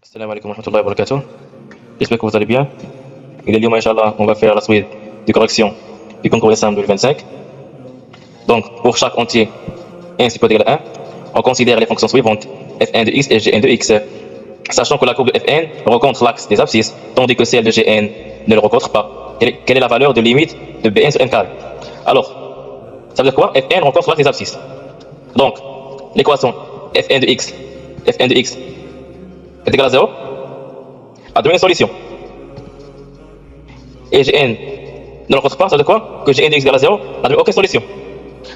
Salam alaikum wa rahmatullahi wa barakatuh. J'espère que vous allez bien. Il est lieu, Inch'Allah, on va faire la suite des corrections du concours d'examen 2025. Donc, pour chaque entier n supérieur égal à 1, on considère les fonctions suivantes fn de x et gn de x, sachant que la courbe de fn rencontre l'axe des abscisses, tandis que celle de gn ne le rencontre pas. Quelle est la valeur de limite de bn sur n carré? Alors, ça veut dire quoi? Fn rencontre l'axe des abscisses. Donc, l'équation fn de x est égal à 0 a donné une solution. Et Gn ne rencontre pas, ça veut dire quoi? Que Gn de x égale à 0 n'a donné aucune solution.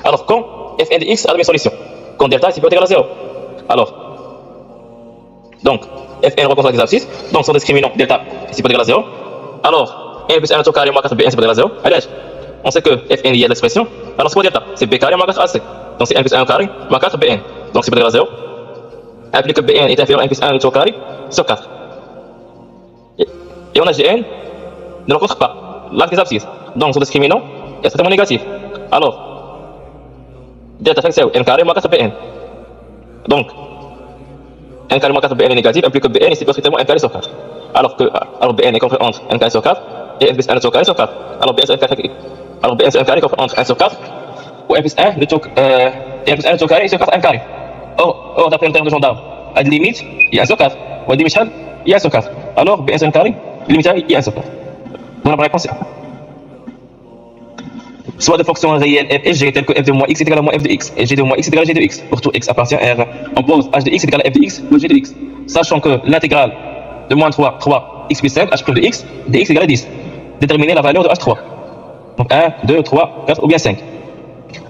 Alors, quand Fn de x a donné une solution, quand delta est supérieur ou égal à 0, alors, donc, Fn rencontre les abscisses, donc son discriminant delta est supérieur ou égal à 0, alors, 1 plus 1 au carré moins 4bn supérieur à 0, allez, on sait que Fn il y a de l'expression, alors c'est quoi delta? C'est b carré moins 4ac. Donc c'est 1 plus 1 au carré moins 4bn, donc supérieur à 0, implique que bn est inférieur à 1 plus 1 au carré sur 4. Et on a Gn ne rencontre pas l'axe des abscisses. Donc son discriminant est strictement négatif. Alors, delta c'est n carré moins 4bn. Donc, n carré moins 4bn est négatif, implique que bn est supérieur strictement à n carré sur 4. Alors bn est compris entre n carré sur 4 et n plus 1 au carré sur 4. Alors bn sur n carré est compris entre 1 sur 4 ou n plus 1 au carré sur 4 n carré. Or d'après le terme de Jean d'Arbre, à la limite, il y a 1 sur 4. Ou à la limite, il y a 1 sur 4. Alors bn sur n carré, limite il y a 1 sur 4. Donc la réponse est A. Soit de fonctions réelles f et g telles que f de moins x est égal à moins f de x et g de moins x est égal à g de x. Pour tout x appartient à R, on pose h de x est égal à f de x plus g de x. Sachant que l'intégrale de moins 3 x plus 5 h' de x est égal à 10. Déterminer la valeur de h3. Donc 1, 2, 3, 4 ou bien 5.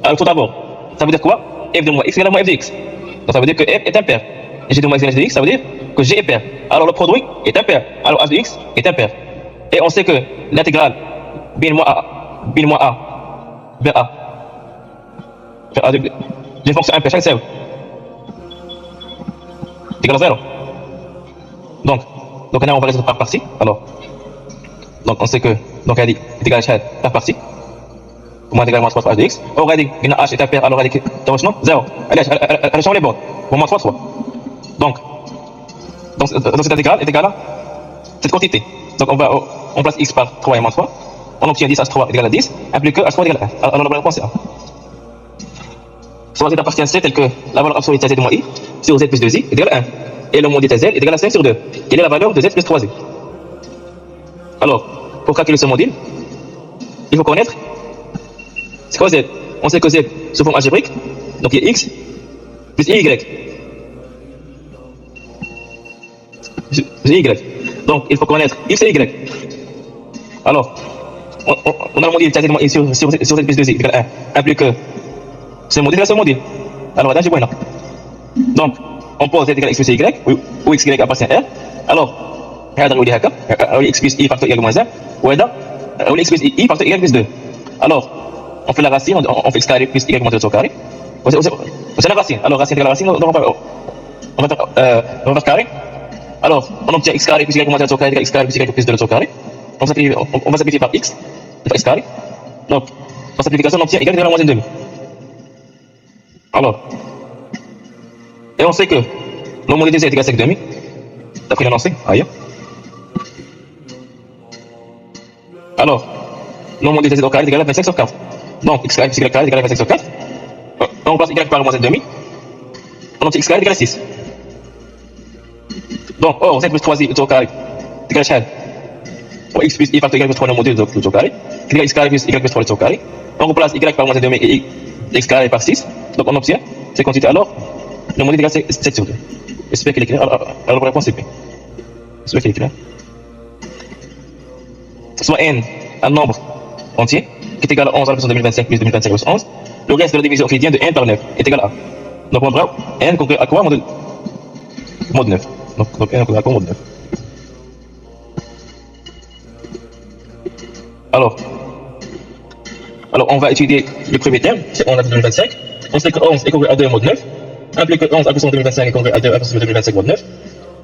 Alors tout d'abord, ça veut dire quoi? F de moins x est égal à moins f de x. Donc ça veut dire que f est impair. Et g de moins x est égal à g de x, ça veut dire que g est pair. Alors le produit est impair. Alors h de x est impair. Et on sait que l'intégrale b moins a vers a des fonctions impaires chaque c'est égal à 0. Donc on va résoudre par partie. Alors, donc on sait que donc elle est égal à par partie. Pour moins égal à moins 3 h de x. Or elle dit h est impair, alors elle dit non 0. Elle change les bords. Pour moins 3. Donc cette intégrale est égale à cette quantité. Donc on place x par 3 et moins 3. On obtient 10 h3 est égal à 10, implique que h3 est égal à 1. Alors la réponse est A. Soit z appartient à c tel que la valeur absolue de z de moins i sur z plus 2i est égal à 1. Et le module de z est égal à 5 sur 2. Quelle est la valeur de z plus 3i? Alors, pour calculer ce module, il faut connaître c'est quoi z? On sait que z sous forme algébrique, donc il y a x plus y. Donc il faut connaître x et y. Alors, on a le module de i sur z plus 2i égale 1, implique que ce module est ce module. Alors, là, j'ai bon. Donc, on pose z égale x plus y, où x y appartient à R. Alors, x plus i facteur y moins 1, ou x plus i facteur y plus 2. Alors, on fait la racine, on fait x carré plus y moins 2 au carré. C'est la racine. Alors, racine égale racine, on va faire carré. Alors, on obtient x carré plus y moins 2 au carré égale x carré plus y plus 2 au carré. On va simplifier par x, x carré. Donc, par simplification, on obtient y égale à moins 1,5. Alors, et on sait que le module de z est égal à 5,5. D'après l'énoncé, ailleurs. Alors, le module de z au carré est égal à 25 sur 4. Donc, x carré plus y carré est égal à 25 sur 4. On place y par moins 1,5. On obtient x carré est égal à 6. Donc, or, z plus 3i au carré est égal à x plus i facteur y plus 3 le module au carré, est égal à x carré plus y plus 3 au carré. On remplace y par moins 1,5 et x carré par 6. Donc on obtient ces quantités. Alors, le module est égal à 7 sur 2. J'espère qu'il est clair. Alors la réponse est B. J'espère qu'il est clair. Soit n un nombre entier qui est égal à 11 à la puissance 2025 plus 2025 plus 11. Le reste de la division euclidienne de n par 9 est égal à. Donc on voit n congrès à quoi? Mode 9. Donc n congrès à quoi? Mode 9. Alors, on va étudier le premier terme, c'est 11 à la puissance 2025. On sait que 11 est congrès à 2 mode 9, implique que 11 à la puissance 2025 est congrès à 2 à la puissance 2025 mode 9.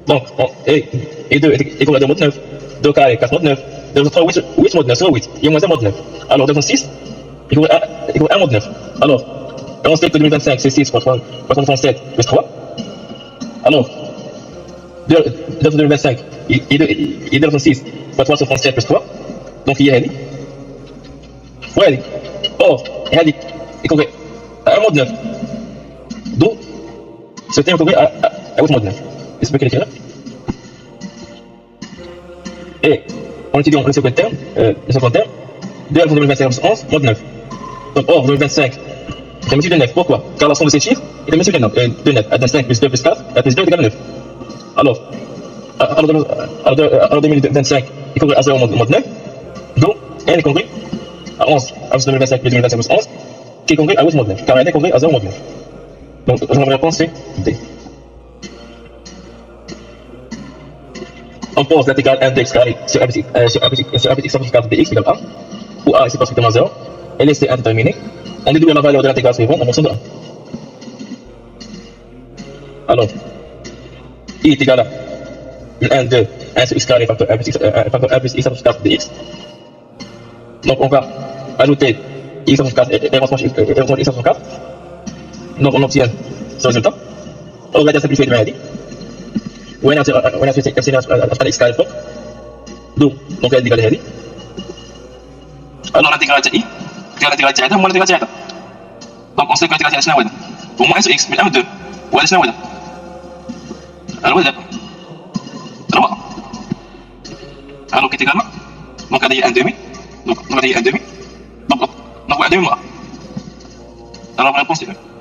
Donc, et 2 est congrès à 2 mode 9, 2 carré 4 mode 9, 2 3 8 mode 9, sur 8, il y a moins 1 mode 9. Alors 2 6 est congrès à 1 mode 9. Alors, on sait que 2025 c'est 6 fois 7 plus 3. Alors, 2 sur 2025 et 2 sur 6 fois 3 sur 37 plus 3. Donc il y a Heli. Ouais, or, Heli, il corrige à 1 mode 9. Donc, ce terme corrige à 8 mode 9. Est-ce que vous l'écrire? Et on étudie le second terme, 2 à 2025 plus 11, mode 9. Donc, or, 2025, c'est monsieur de 9. Pourquoi? Car la somme de ces chiffres est monsieur de 9. De 9 à 5 plus 2 plus 4, plus 2 égale 9. Alors, alors 2025, il corrige à 0 mode 9. Donc, n est compris à 11, à 2025 plus 2025 plus 11, qui est compris à 8 mode 9. Car n est compris à 0 mode 9. Donc, la réponse c'est D. On pose l'intégrale 1 de x carré sur 1 petit x simplificatif de x égale 1, où a est pas strictement 0, et laisser indéterminé. On déduit la valeur de l'intégrale suivante en fonction de 1. Alors, i est égal à 1 de 1 sur x carré facteur 1 plus x simplificatif de x. Donc on va ajouter x simplificatif et x simplificatif. Donc on obtient ce résultat. On va simplifier de manière وين افسي افعل x carré فوق دو دونك هذه قال هذه alors l'intégrale تاعي l'intégrale تاعها هو l'intégrale تاعها دونك on sait que l'intégrale تاعها شنو هو هذا هو moins x من 1 و 2 وهذا شنو هو هذا هذا هو هذا هو alors qui est également donc هذه 1 demi donc هذه 1 demi donc 1 demi alors la réponse est